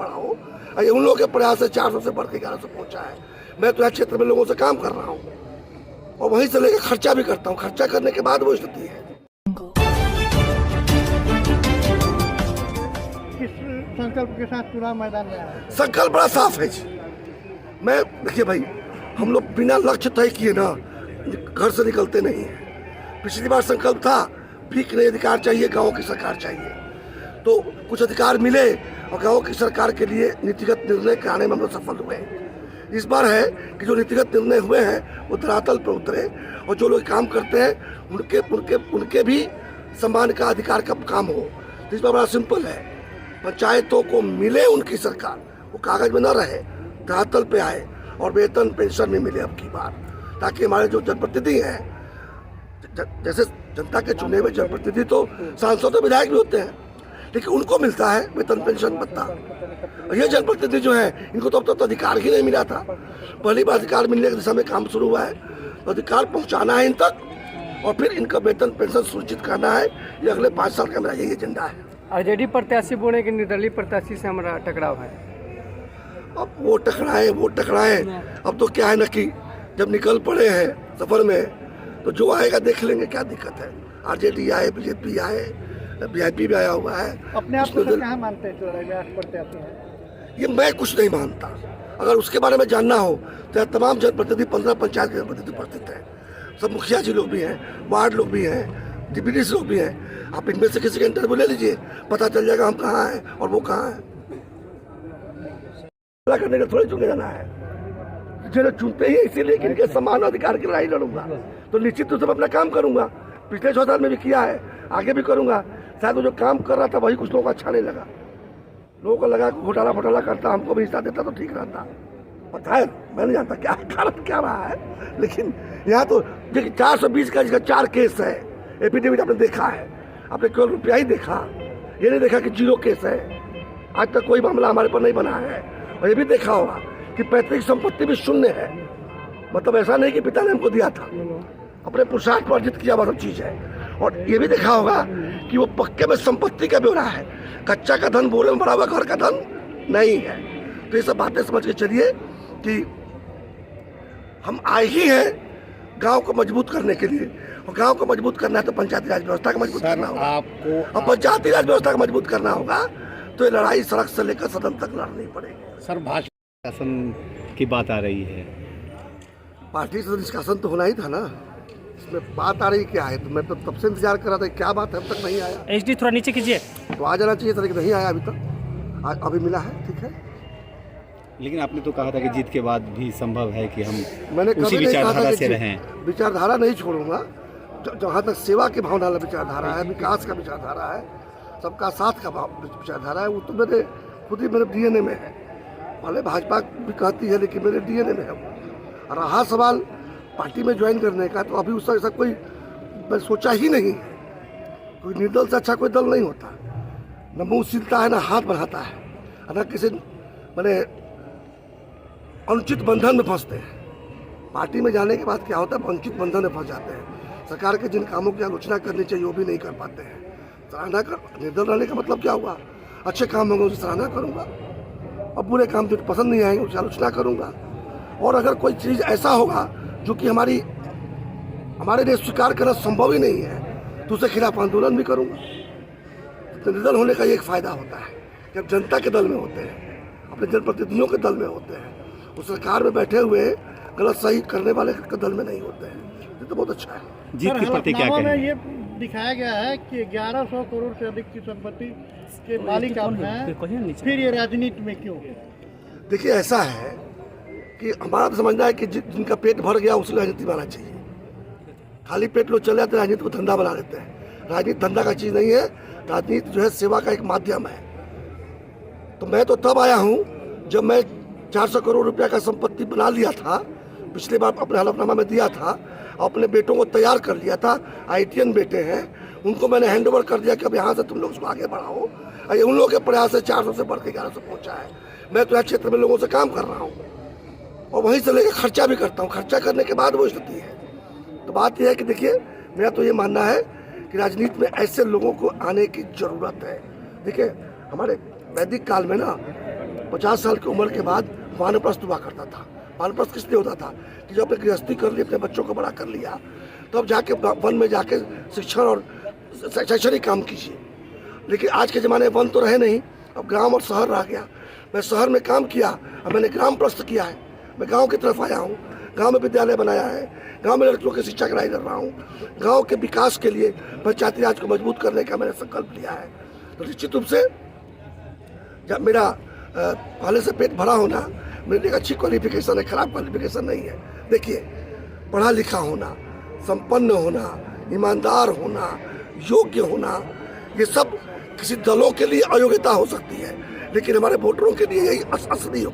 बढ़ाओ। ये उन लोगों के प्रयास से 400 से बढ़ के 1100 पहुंचा है। मैं तो यहाँ क्षेत्र में लोगों से काम कर रहा हूँ और वहीं से लेकर खर्चा भी करता हूँ। खर्चा करने के बाद वो स्थिति है। किस संकल्प के साथ चुनाव मैदान में आया? संकल्प बड़ा साफ है जी। मैं देखिए भाई, हम लोग बिना लक्ष्य तय किए ना घर से निकलते नहीं हैं। पिछली बार संकल्प था भीख नहीं, अधिकार चाहिए, गाँव की सरकार चाहिए। तो कुछ अधिकार मिले और गाँव की सरकार के लिए नीतिगत निर्णय कराने में हम लोग सफल हुए। इस बार है कि जो नीतिगत निर्णय हुए हैं वो धरातल पर उतरे और जो लोग काम करते हैं उनके उनके उनके भी सम्मान का अधिकार का काम हो। तो इस बार बड़ा सिंपल है, पंचायतों को मिले उनकी सरकार, वो कागज में न रहे, धरातल पे आए और वेतन पेंशन में मिले अब की बार, ताकि हमारे जो जनप्रतिनिधि हैं, जैसे जनता के चुने हुए जनप्रतिनिधि तो सांसद और विधायक भी होते हैं, लेकिन उनको मिलता है वेतन पेंशन भत्ता। और ये जनप्रतिनिधि जो है इनको तो अब तक तो अधिकार ही नहीं मिला था। पहली बार अधिकार मिलने की दिशा में काम शुरू हुआ है। तो अधिकार पहुंचाना है इन तक और फिर इनका वेतन पेंशन सुनिश्चित करना है। ये अगले 5 साल का मेरा यही एजेंडा है। आरजेडी प्रत्याशी बोले कि निर्दलीय प्रत्याशी से हमारा टकराव है। अब वो टकराए अब तो क्या है ना कि जब निकल पड़े हैं सफर में तो जो आएगा देख लेंगे, क्या दिक्कत है। आरजेडी आए, बीजेपी आए, वीआईपी भी आया हुआ है। अपने आप को कहाँ मानते हैं चुनाव में प्रत्याशी हैं? ये मैं कुछ नहीं मानता। अगर उसके बारे में जानना हो तो तमाम जनप्रतिनिधि 15 पंचायत के जनप्रतिनिधि उपस्थित हैं। सब मुखिया जी लोग भी हैं, वार्ड लोग भी हैं, डिप्टी लोग भी हैं। आप इनमें से किसी का इंटरव्यू ले लीजिए, पता चल जाएगा हम कहाँ हैं और वो कहाँ हैं। करने का थोड़ी चुने जाना है, जिन्हें चुनते ही इसीलिए कि इनके समान अधिकार की लड़ाई लड़ूंगा। तो निश्चित रूप से अपना काम करूंगा। पिछले 6 साल में भी किया है, आगे भी करूंगा। शायद वो जो काम कर रहा था वही कुछ लोगों को अच्छा नहीं लगा। लोगों को लगा घोटाला करता, हमको भी हिस्सा देता तो ठीक रहता। पता है, मैं नहीं जानता क्या कारण क्या रहा है, लेकिन यहाँ तो देखिए 420 का जिसका 4 केस है, एफिडेविट आपने देखा है। आपने केवल रुपया ही देखा, ये नहीं देखा कि 0 केस है। आज तक कोई मामला हमारे पर नहीं बना है। और ये भी देखा होगा कि पैतृक संपत्ति भी शून्य है। मतलब ऐसा नहीं कि पिता ने हमको दिया था, अपने पुरुषार्थ पर अर्जित किया हुआ सब चीज है। और ये भी देखा होगा कि वो पक्के में संपत्ति का ब्यौरा है। कच्चा का धन बोरे में भरा हुआ घर का धन नहीं है। तो ये सब बातें समझ के चलिए कि हम आए ही हैं गांव को मजबूत करने के लिए। और गांव को मजबूत करना है तो पंचायती राज व्यवस्था को मजबूत करना होगा आपको। और पंचायती राज व्यवस्था को मजबूत करना होगा तो ये लड़ाई सड़क से लेकर सदन तक लड़नी पड़ेगी। सर, भाजपा शासन की बात आ रही है, पार्टी से निष्कासन तो होना ही था ना। इसमें बात आ रही क्या है? तो मैं तो तब से इंतजार कर रहा था, क्या बात है, अब तक नहीं आया। एचडी थोड़ा नीचे कीजिए। तो आ जाना चाहिए था, लेकिन नहीं आया अभी तक। आज अभी मिला है, ठीक है। लेकिन आपने तो कहा था कि जीत के बाद भी संभव है कि हम मैंने उसी कभी नहीं कहा था विचारधारा कि से रहें। विचारधारा नहीं छोड़ूंगा। जहाँ तक सेवा की भावना वाला विचारधारा है, विकास का विचारधारा है, सबका साथ का विचारधारा है, वो तो मेरे खुद ही मेरे डीएनए में है। भले भाजपा भी कहती है, लेकिन मेरे डीएनए में है वो। और रहा सवाल पार्टी में ज्वाइन करने का, तो अभी उसका ऐसा कोई मैं सोचा ही नहीं। कोई निर्दल से अच्छा कोई दल नहीं होता। न मुँह सीलता है, न हाथ बढ़ाता है, न किसी मैंने अनुचित बंधन में फंसते हैं। पार्टी में जाने के बाद क्या होता है, अनुचित बंधन में फंस जाते हैं। सरकार के जिन कामों की आलोचना करनी चाहिए वो भी नहीं कर पाते हैं। सराहना कर निर्दल रहने का मतलब क्या हुआ? अच्छे काम होंगे उसकी सराहना करूंगा, और बुरे काम जो पसंद नहीं आएंगे उसकी आलोचना करूंगा। और अगर कोई चीज़ ऐसा होगा जो कि हमारे लिए स्वीकार करना संभव ही नहीं है तो उसके खिलाफ आंदोलन भी करूंगा। तो निर्दल होने का एक फ़ायदा होता है कि आप जनता के दल में होते हैं, अपने जनप्रतिनिधियों के दल में होते हैं, उस सरकार में बैठे हुए गलत सही करने वाले के दल में नहीं होते हैं। ये तो बहुत अच्छा है। जीत के प्रति क्या में कहेंगे? ये दिखाया गया है कि 1100 करोड़ से अधिक की संपत्ति के मालिक आप हैं, फिर ये राजनीति में क्यों? देखिए, ऐसा है कि हमारा तो समझना है कि जिनका पेट भर गया उसको राजनीति बनाना चाहिए। खाली पेट लोग चले जाते हैं, राजनीति को धंधा बना देते हैं। राजनीति धंधा का चीज़ नहीं है। राजनीति जो है सेवा का एक माध्यम है। तो मैं तो तब आया हूँ जब मैं 400 करोड़ रुपया का संपत्ति बना लिया था, पिछले बार अपने हलफनामा में दिया था, अपने बेटों को तैयार कर लिया था। ITN बेटे हैं, उनको मैंने हैंड ओवर कर दिया कि अब यहाँ से तुम लोग उसको आगे बढ़ाओ। ये उन लोगों के प्रयास से 400 से बढ़ के 1100 पहुँचा है। मैं तो यहाँ क्षेत्र में लोगों से काम कर रहा हूँ और वहीं से लेकर खर्चा भी करता हूँ। खर्चा करने के बाद वो स्थिति है। तो बात यह है कि देखिए, मेरा तो ये मानना है कि राजनीति में ऐसे लोगों को आने की जरूरत है। देखिए, हमारे वैदिक काल में ना 50 साल की उम्र के बाद वानप्रस्थ हुआ करता था। वानप्रस्थ किस लिए होता था कि जब अपने गृहस्थी कर ली, अपने बच्चों को बड़ा कर लिया, तो अब जाके वन में जाके शिक्षण और शैक्षणिक काम कीजिए। लेकिन आज के ज़माने में वन तो रहे नहीं, अब ग्राम और शहर रह गया। मैं शहर में काम किया, अब मैंने ग्राम प्रस्थ किया है। मैं गांव की तरफ आया हूँ, गांव में विद्यालय बनाया है, गांव में लड़कियों की शिक्षा कराई कर रहा हूँ। गांव के विकास के लिए पंचायती राज को मजबूत करने का मैंने संकल्प लिया है। तो निश्चित रूप से जब मेरा पहले से पेट भरा होना, मेरी एक अच्छी क्वालिफिकेशन है, खराब क्वालिफिकेशन नहीं है। देखिए, पढ़ा लिखा होना, संपन्न होना, ईमानदार होना, योग्य होना, ये सब किसी दलों के लिए अयोग्यता हो सकती है, लेकिन हमारे वोटरों के लिए यही असली योग्यता